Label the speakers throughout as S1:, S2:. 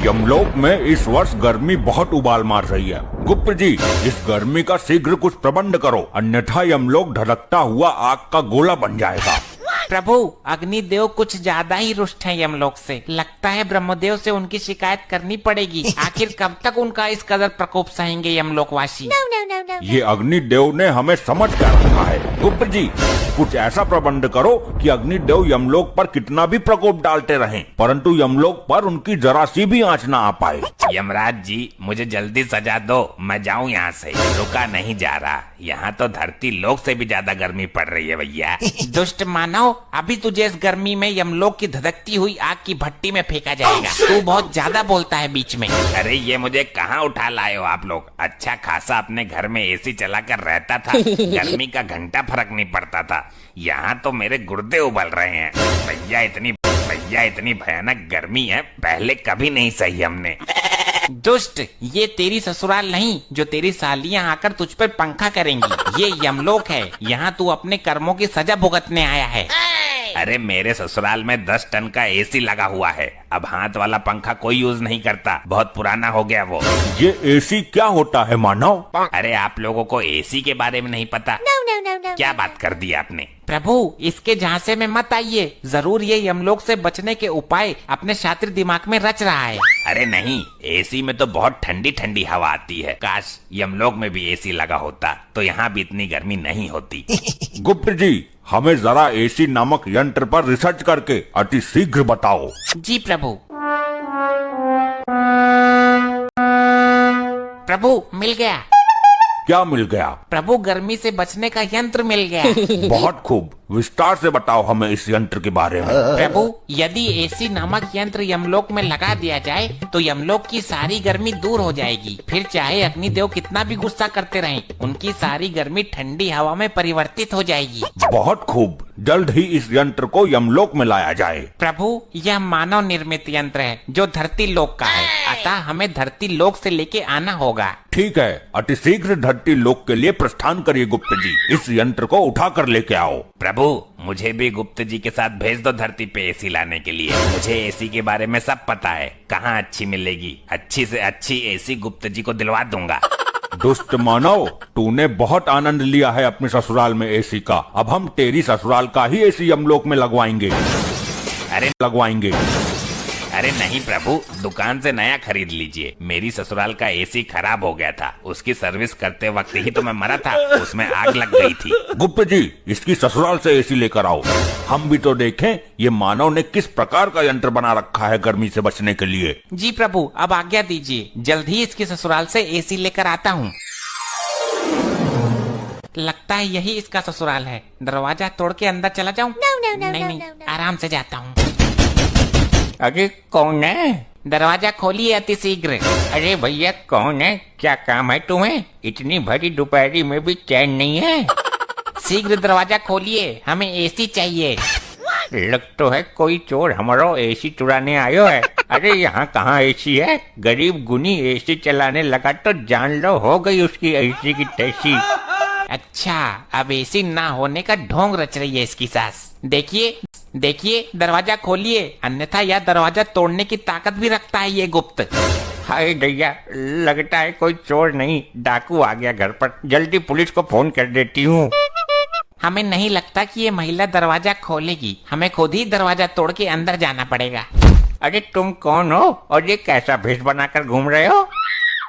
S1: यमलोक में इस वर्ष गर्मी बहुत उबाल मार रही है। गुप्त जी, इस गर्मी का शीघ्र कुछ प्रबंध करो, अन्यथा यमलोक धड़कता हुआ आग का गोला बन जाएगा।
S2: प्रभु, अग्निदेव कुछ ज्यादा ही रुष्ट हैं यमलोक से। लगता है ब्रह्मदेव से उनकी शिकायत करनी पड़ेगी। आखिर कब तक उनका इस कदर प्रकोप सहेंगे यमलोकवासी?
S1: ये अग्निदेव ने हमें समझ कर रखा है। गुप्त जी, कुछ ऐसा प्रबंध करो कि अग्निदेव यमलोक पर कितना भी प्रकोप डालते रहें, परंतु यमलोक पर उनकी जरा सी भी आंच ना आ पाए।
S3: यमराज जी, मुझे जल्दी सजा दो, मैं जाऊं यहाँ से। रुका नहीं जा रहा, यहाँ तो धरती लोक से भी ज्यादा गर्मी पड़ रही है भैया।
S2: दुष्ट मानव, अभी तुझे इस गर्मी में यमलोक की धधकती हुई आग की भट्टी में फेंका जाएगा। तू बहुत ज्यादा बोलता है बीच में।
S3: अरे ये मुझे कहाँ उठा लाए हो आप लोग? अच्छा खासा अपने घर में एसी चला कर रहता था, गर्मी का घंटा फर्क नहीं पड़ता था। यहाँ तो मेरे गुर्दे उबल रहे हैं। भैया इतनी भयानक गर्मी है, पहले कभी नहीं सही हमने।
S2: दुष्ट, ये तेरी ससुराल नहीं जो तेरी सालियां आकर तुझ पर पंखा करेंगी। ये यमलोक है, यहाँ तू अपने कर्मों की सजा भुगतने आया है।
S3: अरे मेरे ससुराल में 10 टन का एसी लगा हुआ है। अब हाथ वाला पंखा कोई यूज नहीं करता, बहुत पुराना हो गया वो।
S1: ये एसी क्या होता है मानव?
S3: अरे आप लोगों को एसी के बारे में नहीं पता? क्या बात कर दी आपने?
S2: प्रभु, इसके झांसे में मत आइए। जरूर ये यमलोक से बचने के उपाय अपने शातिर दिमाग में रच रहा है।
S3: अरे नहीं, एसी में तो बहुत ठंडी ठंडी हवा आती है। काश यमलोक में भी एसी लगा होता तो यहाँ भी इतनी गर्मी नहीं होती।
S1: गुप्त जी, हमें जरा एसी नामक यंत्र पर रिसर्च करके अति शीघ्र बताओ।
S2: जी प्रभु। प्रभु, मिल गया।
S1: क्या मिल गया?
S2: प्रभु, गर्मी से बचने का यंत्र मिल गया।
S1: बहुत खूब, विस्तार से बताओ हमें इस यंत्र के बारे में।
S2: प्रभु, यदि एसी नामक यंत्र यमलोक में लगा दिया जाए तो यमलोक की सारी गर्मी दूर हो जाएगी। फिर चाहे अग्निदेव कितना भी गुस्सा करते रहें, उनकी सारी गर्मी ठंडी हवा में परिवर्तित हो जाएगी।
S1: बहुत खूब, जल्द ही इस यंत्र को यमलोक में लाया जाए।
S2: प्रभु, यह मानव निर्मित यंत्र है जो धरती लोक का है, अतः हमें धरती लोक से लेके आना होगा।
S1: ठीक है, अति शीघ्र धरती लोक के लिए प्रस्थान करिए गुप्त जी। इस यंत्र को उठा कर लेके आओ।
S3: प्रभु, मुझे भी गुप्त जी के साथ भेज दो धरती पे एसी लाने के लिए। मुझे एसी के बारे में सब पता है, कहाँ अच्छी मिलेगी। अच्छी से अच्छी एसी गुप्त जी को दिलवा दूंगा।
S1: दुष्ट मानव, तूने बहुत आनंद लिया है अपने ससुराल में एसी का। अब हम तेरी ससुराल का ही एसी यमलोक में लगवाएंगे।
S3: अरे नहीं प्रभु, दुकान से नया खरीद लीजिए। मेरी ससुराल का एसी खराब हो गया था, उसकी सर्विस करते वक्त ही तो मैं मरा था, उसमें आग लग गई थी।
S1: गुप्त जी, इसकी ससुराल से एसी लेकर आओ, हम भी तो देखें ये मानव ने किस प्रकार का यंत्र बना रखा है गर्मी से बचने के लिए।
S2: जी प्रभु, अब आज्ञा दीजिए, जल्द ही इसकी ससुराल से एसी लेकर आता हूँ। लगता है यही इसका ससुराल है। दरवाजा तोड़ के अंदर चला जाऊँ? नहीं, आराम से जाता हूँ।
S4: अरे कौन है?
S2: दरवाजा खोलिए अति शीघ्र।
S4: अरे भैया कौन है? क्या काम है तुम्हें? इतनी भरी दोपहरी में भी चैन नहीं है?
S2: शीघ्र दरवाजा खोलिए, हमें एसी चाहिए।
S4: लग तो है कोई चोर हमारो एसी चुराने आयो है। अरे यहाँ कहाँ एसी है? गरीब गुनी एसी चलाने लगा तो जान लो हो गई उसकी एसी की तैसी।
S2: अच्छा, अब एसी ना होने का ढोंग रच रही है इसकी सास। देखिए, दरवाजा खोलिए, अन्यथा यह दरवाजा तोड़ने की ताकत भी रखता है ये गुप्त।
S4: हाय दैया, लगता है कोई चोर नहीं डाकू आ गया घर पर। जल्दी पुलिस को फोन कर देती हूँ।
S2: हमें नहीं लगता कि ये महिला दरवाजा खोलेगी, हमें खुद ही दरवाजा तोड़ के अंदर जाना पड़ेगा।
S4: अरे तुम कौन हो और ये कैसा भेष बनाकर घूम रहे हो?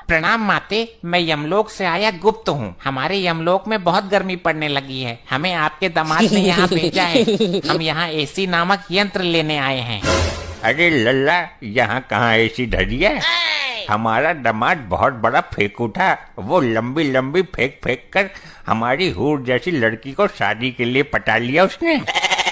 S2: प्रणाम माते, मैं यमलोक से आया गुप्त हूँ। हमारे यमलोक में बहुत गर्मी पड़ने लगी है, हमें आपके दामाद ने यहाँ भेजा है। हम यहाँ एसी नामक यंत्र लेने आए हैं।
S4: अरे लल्ला, यहाँ कहाँ एसी धरी है? हमारा दामाद बहुत बड़ा फेंकू था, वो लंबी लंबी फेंक कर हमारी हूर जैसी लड़की को शादी के लिए पटा लिया उसने।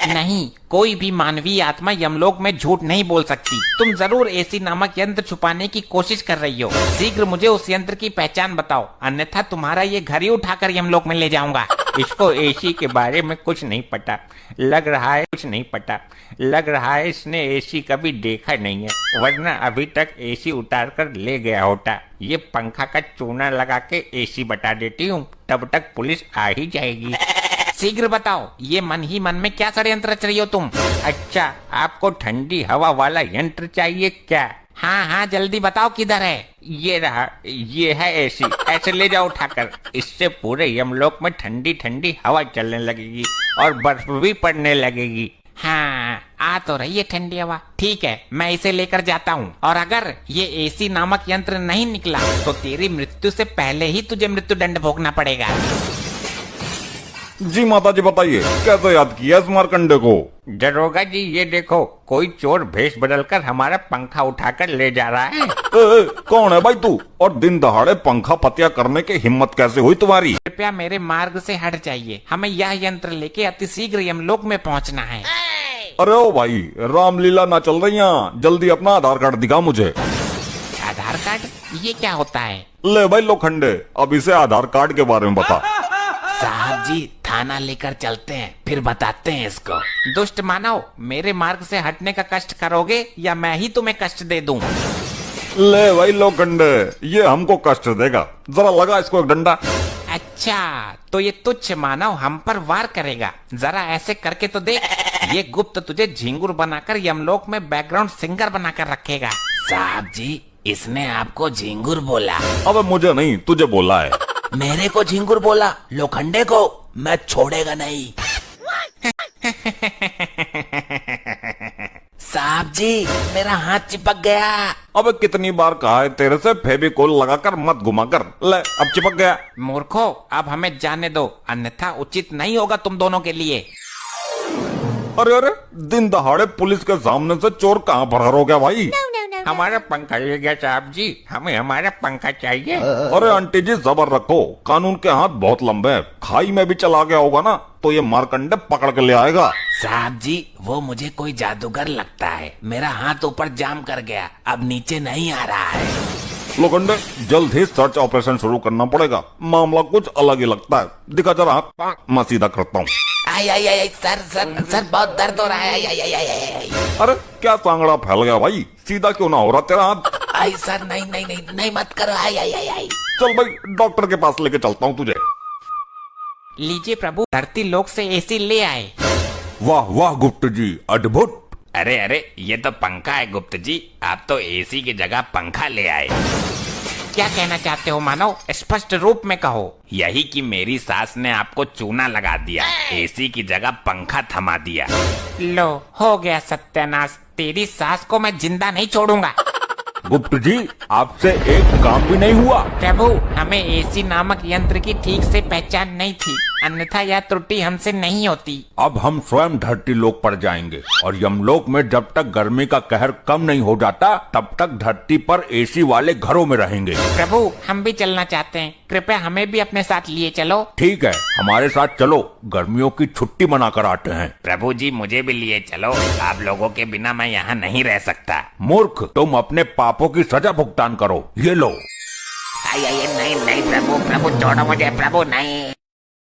S2: नहीं, कोई भी मानवीय आत्मा यमलोक में झूठ नहीं बोल सकती। तुम जरूर एसी नामक यंत्र छुपाने की कोशिश कर रही हो। शीघ्र मुझे उस यंत्र की पहचान बताओ, अन्यथा तुम्हारा ये घर ही उठाकर यमलोक में ले जाऊंगा।
S4: इसको एसी के बारे में कुछ नहीं पता, लग रहा है इसने एसी कभी देखा नहीं है, वरना अभी तक एसी उतार कर ले गया होता। ये पंखा का चूना लगा के एसी बता देती हूँ, तब तक पुलिस आ ही जाएगी।
S2: शीघ्र बताओ, ये मन ही मन में क्या षड्यंत्र रच रही हो तुम?
S4: अच्छा, आपको ठंडी हवा वाला यंत्र चाहिए क्या?
S2: हाँ हाँ जल्दी बताओ किधर है।
S4: ये रहा, ये है एसी। ऐसे ले जाओ उठाकर। इससे पूरे यमलोक में ठंडी ठंडी हवा चलने लगेगी और बर्फ भी पड़ने लगेगी।
S2: हाँ आ तो रही है ठंडी हवा। ठीक है मैं इसे लेकर जाता हूँ, और अगर ये एसी नामक यंत्र नहीं निकला तो तेरी मृत्यु से पहले ही तुझे मृत्यु दंड भोगना पड़ेगा।
S1: जी माता जी बताइए, कैसे याद किया इस मार्कंडे को?
S4: दरोगा जी ये देखो, कोई चोर भेष बदलकर हमारा पंखा उठाकर ले जा रहा है।
S1: कौन है भाई तू, और दिन दहाड़े पंखा पतिया करने की हिम्मत कैसे हुई तुम्हारी?
S2: कृपया मेरे मार्ग से हट जाइए, हमें यह यंत्र लेके अतिशीघ्र यमलोक में पहुंचना है।
S1: अरे ओ भाई, रामलीला ना चल रही यहाँ, जल्दी अपना आधार कार्ड दिखा मुझे।
S2: आधार कार्ड, ये क्या होता है?
S1: ले भाई लोखंडे, अब इसे आधार कार्ड के बारे में बता।
S2: साहब जी थाना लेकर चलते हैं, फिर बताते हैं इसको। दुष्ट मानव, मेरे मार्ग से हटने का कष्ट करोगे या मैं ही तुम्हें कष्ट दे दूं?
S1: ले भाई लोखंडे, ये हमको कष्ट देगा, जरा लगा इसको एक डंडा।
S2: अच्छा तो ये तुच्छ मानव हम पर वार करेगा, जरा ऐसे करके तो देख। ये गुप्त तुझे झिंगुर बनाकर यमलोक में बैकग्राउंड सिंगर बनाकर रखेगा।
S3: साहब जी इसने आपको झिंगुर बोला?
S1: अबे मुझे नहीं, तुझे बोला है।
S3: मेरे को झिंगुर बोला? लोखंडे को मैं छोड़ेगा नहीं। साहब जी मेरा हाथ चिपक गया।
S1: अबे कितनी बार कहा है तेरे से, फेविकोल लगाकर मत घुमा कर। ले अब चिपक गया।
S2: मूर्खो अब हमें जाने दो, अन्यथा उचित नहीं होगा तुम दोनों के लिए।
S1: अरे अरे, दिन दहाड़े पुलिस के सामने से चोर कहाँ फरार हो गया भाई?
S4: हमारा पंखा ले गया साहब जी, हमें हमारा पंखा चाहिए।
S1: अरे आंटी जी सबर रखो, कानून के हाथ बहुत लंबे हैं, खाई में भी चला गया होगा ना तो ये मारकंडे पकड़ के ले आएगा।
S3: साहब जी वो मुझे कोई जादूगर लगता है, मेरा हाथ ऊपर जाम कर गया, अब नीचे नहीं आ रहा है।
S1: लोखंडे जल्द ही सर्च ऑपरेशन शुरू करना पड़ेगा, मामला कुछ अलग ही लगता है। दिखा जरा हाथ, मैं सीधा करता हूँ।
S3: आई आई आई सर सर सर बहुत दर्द हो रहा है। आई आई आई आई आई।
S1: अरे क्या सांगड़ा फैल गया भाई, सीधा क्यों ना हो रहा तेरा हाथ?
S3: आई सर नहीं नहीं नहीं नहीं मत करो। आई आई आई आई।
S1: चल भाई डॉक्टर के पास लेके चलता हूँ तुझे।
S2: लीजिए प्रभु, धरती लोक से एसी ले आए।
S1: वाह वाह गुप्त जी, अद्भुत।
S3: अरे अरे ये तो पंखा है गुप्त जी, आप तो एसी की जगह पंखा ले आए।
S2: क्या कहना चाहते हो मानव, स्पष्ट रूप में कहो।
S3: यही कि मेरी सास ने आपको चूना लगा दिया, एसी की जगह पंखा थमा दिया।
S2: लो हो गया सत्यानाश, तेरी सास को मैं जिंदा नहीं छोड़ूंगा।
S1: गुप्त जी आपसे एक काम भी नहीं हुआ।
S2: प्रभु हमें एसी नामक यंत्र की ठीक से पहचान नहीं थी, अन्यथा यह त्रुटि हमसे नहीं होती।
S1: अब हम स्वयं धरती लोक पर जाएंगे और यमलोक में जब तक गर्मी का कहर कम नहीं हो जाता तब तक धरती पर एसी वाले घरों में रहेंगे।
S2: प्रभु हम भी चलना चाहते हैं, कृपया हमें भी अपने साथ लिए चलो।
S1: ठीक है हमारे साथ चलो, गर्मियों की छुट्टी मनाकर आते हैं।
S3: प्रभु जी मुझे भी लिए चलो, आप लोगों के बिना मैं यहाँ नहीं रह सकता।
S1: मूर्ख, तुम अपने पापों की सजा भुगतान करो, ये लो।
S3: नहीं नहीं प्रभु, प्रभु छोड़ो मुझे प्रभु, नहीं।